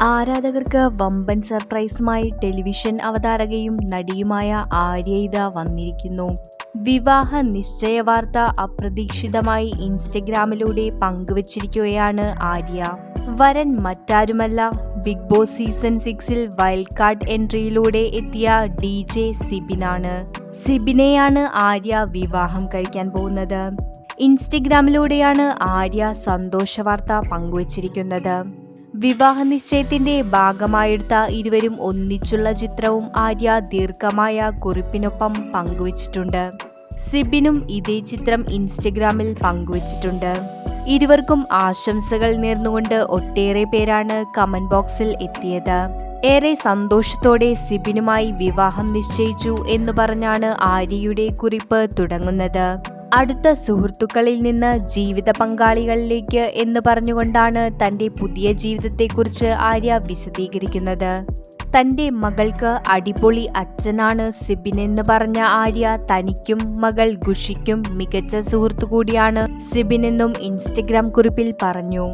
ആരാധകർക്ക് വമ്പൻ സർപ്രൈസുമായി ടെലിവിഷൻ അവതാരകയും നടിയുമായ ആര്യ ഇതാ വന്നിരിക്കുന്നു. വിവാഹ നിശ്ചയ വാർത്ത അപ്രതീക്ഷിതമായി ഇൻസ്റ്റഗ്രാമിലൂടെ പങ്കുവച്ചിരിക്കുകയാണ് ആര്യ. വരൻ മറ്റാരുമല്ല, ബിഗ് ബോസ് സീസൺ 6-ൽ വൈൽഡ് കാർഡ് എൻട്രിയിലൂടെ എത്തിയ DJ സിബിനാണ്. സിബിനെയാണ് ആര്യ വിവാഹം കഴിക്കാൻ പോകുന്നത്. ഇൻസ്റ്റഗ്രാമിലൂടെയാണ് ആര്യ സന്തോഷ വാർത്ത പങ്കുവച്ചിരിക്കുന്നത്. വിവാഹ നിശ്ചയത്തിന്റെ ഭാഗമായെടുത്ത ഇരുവരും ഒന്നിച്ചുള്ള ചിത്രവും ആര്യ ദീർഘമായ കുറിപ്പിനൊപ്പം പങ്കുവച്ചിട്ടുണ്ട്. സിബിനും ഇതേ ചിത്രം ഇൻസ്റ്റഗ്രാമിൽ പങ്കുവച്ചിട്ടുണ്ട്. ഇരുവർക്കും ആശംസകൾ നേർന്നുകൊണ്ട് ഒട്ടേറെ പേരാണ് കമന്റ് ബോക്സിൽ എത്തിയത്. ഏറെ സന്തോഷത്തോടെ സിബിനുമായി വിവാഹം നിശ്ചയിച്ചു എന്ന് പറഞ്ഞാണ് ആര്യയുടെ കുറിപ്പ് തുടങ്ങുന്നത്. അടുത്ത സുഹൃത്തുക്കളിൽ നിന്ന് ജീവിത പങ്കാളികളിലേക്ക് എന്ന് പറഞ്ഞുകൊണ്ടാണ് തന്റെ പുതിയ ജീവിതത്തെക്കുറിച്ച് ആര്യ വിശദീകരിക്കുന്നത്. തന്റെ മകൾക്ക് അടിപൊളി അച്ഛനാണ് സിബിനെന്ന് പറഞ്ഞ ആര്യ തനിക്കും മകൾ ഖുഷിക്കും മികച്ച സുഹൃത്തു കൂടിയാണ് സിബിനെന്നും ഇൻസ്റ്റഗ്രാം കുറിപ്പിൽ പറഞ്ഞു.